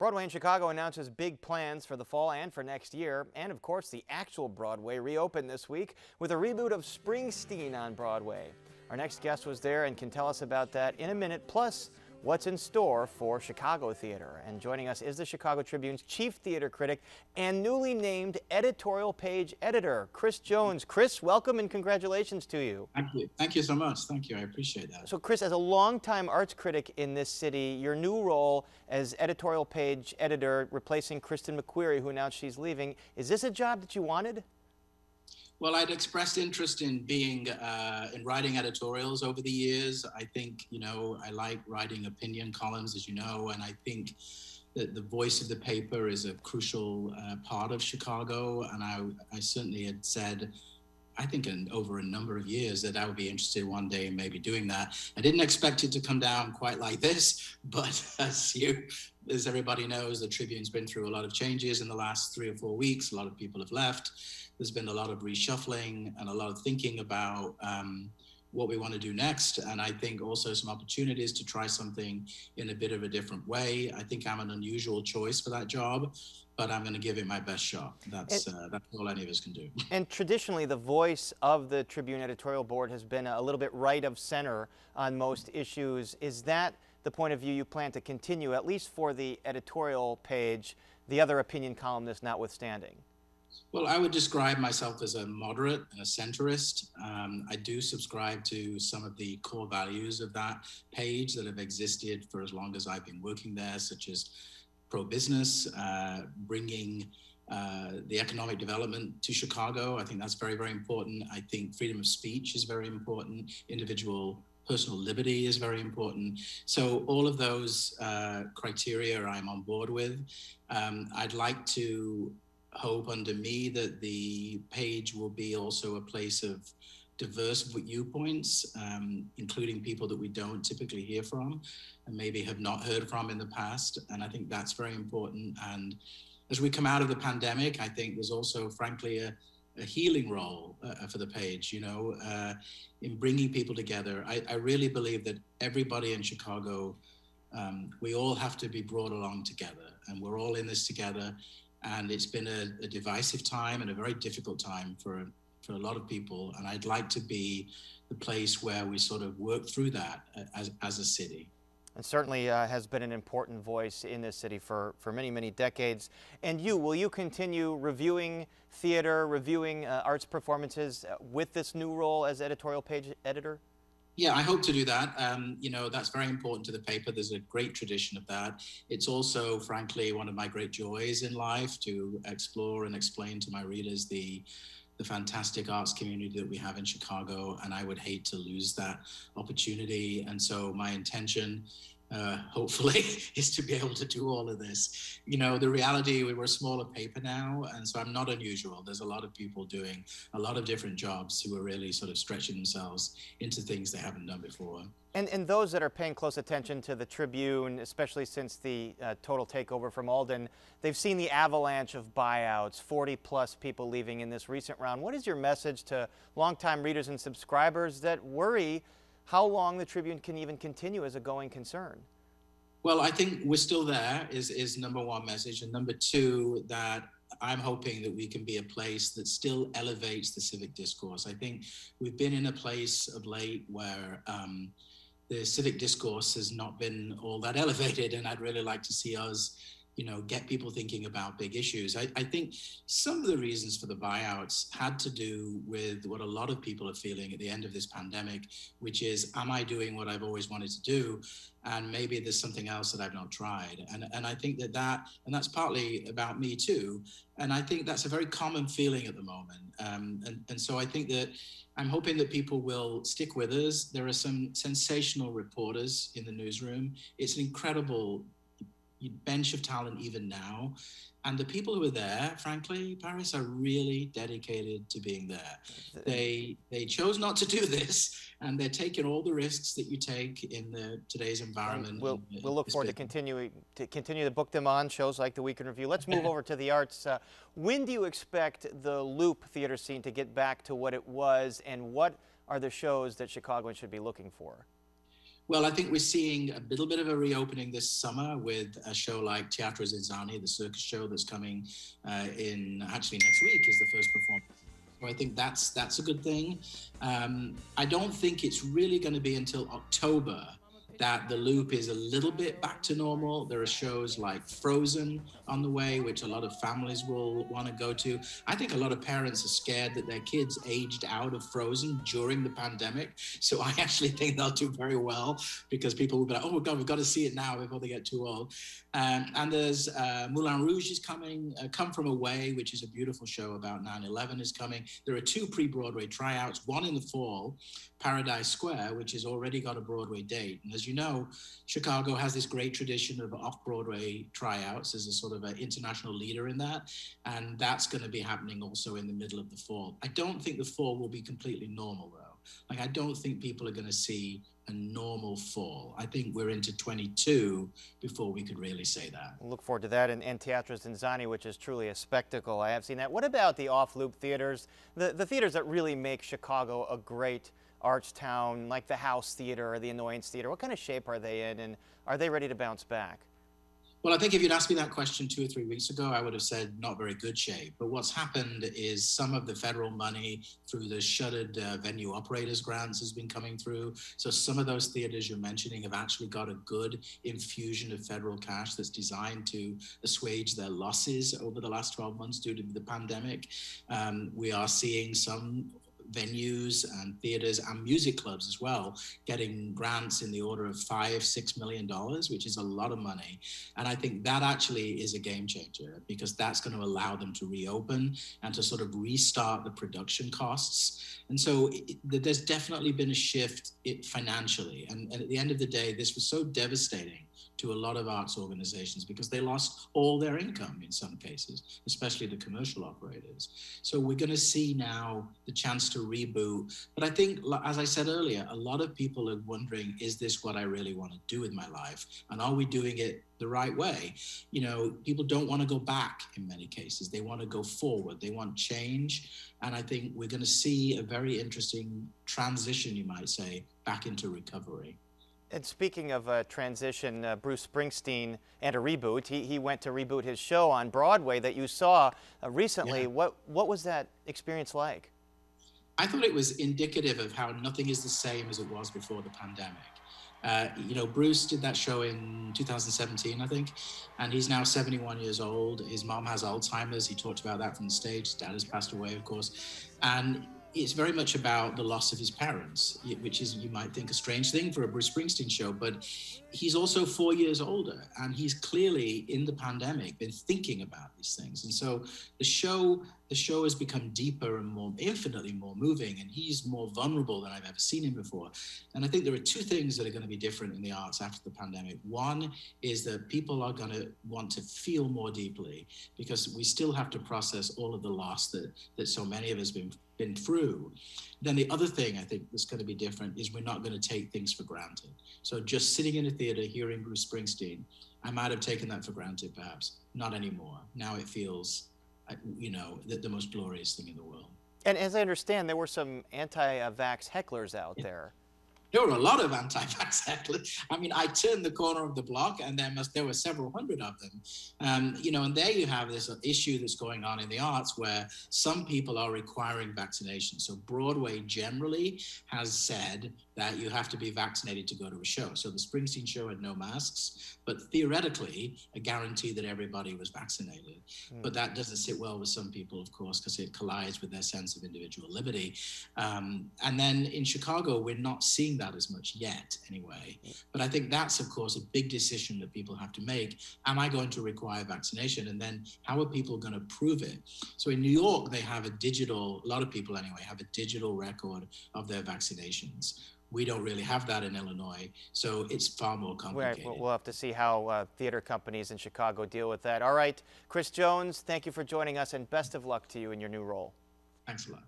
Broadway in Chicago announces big plans for the fall and for next year. And of course, the actual Broadway reopened this week with a reboot of Springsteen on Broadway. Our next guest was there and can tell us about that in a minute, plus what's in store for Chicago theater. And joining us is the Chicago Tribune's chief theater critic and newly named editorial page editor, Chris Jones. Chris, welcome and congratulations to you. Thank you. Thank you so much. Thank you. I appreciate that. So Chris, as a longtime arts critic in this city, your new role as editorial page editor, replacing Kristen McQuarrie, who announced she's leaving, is this a job that you wanted? Well, I'd expressed interest in being in writing editorials over the years. I think, I like writing opinion columns, as you know, and I think that the voice of the paper is a crucial part of Chicago. And I certainly had said, I think over a number of years, that I would be interested one day in maybe doing that. I didn't expect it to come down quite like this, but as everybody knows, the Tribune's been through a lot of changes in the last 3 or 4 weeks. A lot of people have left. There's been a lot of reshuffling and a lot of thinking about what we want to do next. And I think also some opportunities to try something in a bit of a different way. I think I'm an unusual choice for that job, but I'm going to give it my best shot. That's all any of us can do. And traditionally, the voice of the Tribune editorial board has been a little bit right of center on most issues. Is that the point of view you plan to continue, at least for the editorial page, the other opinion columnists notwithstanding? Well, I would describe myself as a moderate and a centrist. I do subscribe to some of the core values of that page that have existed for as long as I've been working there, such as pro-business, bringing the economic development to Chicago. I think that's very, very important. I think freedom of speech is very important. Individual personal liberty is very important. So all of those criteria I'm on board with. I'd like to hope under me that the page will be also a place of diverse viewpoints, including people that we don't typically hear from and maybe have not heard from in the past. And I think that's very important. And as we come out of the pandemic, I think there's also, frankly, a healing role for the page, in bringing people together. I really believe that everybody in Chicago, we all have to be brought along together, and we're all in this together. And it's been a divisive time and a very difficult time for a lot of people. And I'd like to be the place where we sort of work through that as a city. And certainly has been an important voice in this city for many, many decades. And will you continue reviewing theater, reviewing arts performances with this new role as editorial page editor? Yeah, I hope to do that. That's very important to the paper. There's a great tradition of that. It's also, frankly, one of my great joys in life to explore and explain to my readers the fantastic arts community that we have in Chicago, and I would hate to lose that opportunity. And so my intention, hopefully, is to be able to do all of this. The reality, we're a smaller paper now, and so I'm not unusual. There's a lot of people doing a lot of different jobs who are really sort of stretching themselves into things they haven't done before. And those that are paying close attention to the Tribune, especially since the total takeover from Alden, they've seen the avalanche of buyouts, 40+ people leaving in this recent round. What is your message to longtime readers and subscribers that worry how long the Tribune can even continue as a going concern? Well, I think we're still there is number one message. And number two, that I'm hoping that we can be a place that still elevates the civic discourse. I think we've been in a place of late where the civic discourse has not been all that elevated, and I'd really like to see us get people thinking about big issues. I think some of the reasons for the buyouts had to do with what a lot of people are feeling at the end of this pandemic, which is, am I doing what I've always wanted to do? And maybe there's something else that I've not tried. And I think and that's partly about me too. And I think that's a very common feeling at the moment. And so I think that I'm hoping that people will stick with us. There are some sensational reporters in the newsroom. It's an incredible bench of talent even now. And the people who are there, frankly, Paris, are really dedicated to being there. They chose not to do this, and they're taking all the risks that you take in today's environment. We'll look forward to continue to book them on shows like the Week in Review. Let's move over to the arts. When do you expect the Loop theater scene to get back to what it was, and what are the shows that Chicagoans should be looking for? Well, I think we're seeing a little bit of a reopening this summer with a show like Teatro Zizzani, the circus show that's coming in actually next week is the first performance. So I think that's a good thing. I don't think it's really going to be until October that the loop is a little bit back to normal. There are shows like Frozen on the way, which a lot of families will want to go to. I think a lot of parents are scared that their kids aged out of Frozen during the pandemic. So I actually think they'll do very well because people will be like, oh my God, we've got to see it now before they get too old. And there's Moulin Rouge is coming, Come From Away, which is a beautiful show about 9/11 is coming. There are 2 pre-Broadway tryouts, one in the fall, Paradise Square, which has already got a Broadway date. And as you know, Chicago has this great tradition of off-Broadway tryouts as a sort of an international leader in that. And that's going to be happening also in the middle of the fall. I don't think the fall will be completely normal, though. Like, I don't think people are going to see a normal fall. I think we're into 22 before we could really say that. We'll look forward to that, and Teatro Zizzani, which is truly a spectacle. I have seen that. What about the off-loop theaters, the theaters that really make Chicago a great arts town, like the House Theater or the Annoyance Theater? What kind of shape are they in, and are they ready to bounce back? Well, I think if you'd asked me that question 2 or 3 weeks ago, I would have said not very good shape. But what's happened is some of the federal money through the shuttered venue operators grants has been coming through. So some of those theaters you're mentioning have actually got a good infusion of federal cash that's designed to assuage their losses over the last 12 months due to the pandemic. We are seeing some venues and theaters and music clubs as well getting grants in the order of $5-6 million, which is a lot of money. And I think that actually is a game changer because that's going to allow them to reopen and to sort of restart the production costs. And so there's definitely been a shift financially. And at the end of the day, this was so devastating to a lot of arts organizations because they lost all their income in some cases, especially the commercial operators. So we're going to see now the chance to reboot. But I think, as I said earlier, a lot of people are wondering, is this what I really want to do with my life? And are we doing it the right way? You know, people don't want to go back in many cases. They want to go forward. They want change. And I think we're going to see a very interesting transition, you might say, back into recovery. And speaking of transition, Bruce Springsteen and a reboot, he went to reboot his show on Broadway that you saw recently. Yeah. What was that experience like? I thought it was indicative of how nothing is the same as it was before the pandemic. You know, Bruce did that show in 2017, I think, and he's now 71 years old. His mom has Alzheimer's. He talked about that from the stage. His dad has passed away, of course. And it's very much about the loss of his parents, which is, you might think, a strange thing for a Bruce Springsteen show, but he's also 4 years older, and he's clearly, in the pandemic, been thinking about these things. And so the show has become deeper and more, infinitely more moving, and he's more vulnerable than I've ever seen him before. And I think there are 2 things that are going to be different in the arts after the pandemic. One is that people are going to want to feel more deeply because we still have to process all of the loss that so many of us have been through. Then the other thing I think that's going to be different is we're not going to take things for granted. So just sitting in a theater hearing Bruce Springsteen, I might have taken that for granted, perhaps. Not anymore. Now it feels, you know, the most glorious thing in the world. And as I understand, there were some anti-vax hecklers out there. There were a lot of anti-vax hecklers. I mean, I turned the corner of the block and there were several hundred of them. You know, and there you have this issue that's going on in the arts where some people are requiring vaccination. So Broadway generally has said that you have to be vaccinated to go to a show. So the Springsteen show had no masks, but theoretically a guarantee that everybody was vaccinated. But that doesn't sit well with some people, of course, because it collides with their sense of individual liberty. And then in Chicago, we're not seeing that as much yet anyway. But I think that's, of course, a big decision that people have to make. Am I going to require vaccination? And then how are people going to prove it? So in New York, they have a lot of people anyway, have a digital record of their vaccinations. We don't really have that in Illinois, so it's far more complicated. We'll have to see how theater companies in Chicago deal with that. All right, Chris Jones, thank you for joining us, and best of luck to you in your new role. Thanks a lot.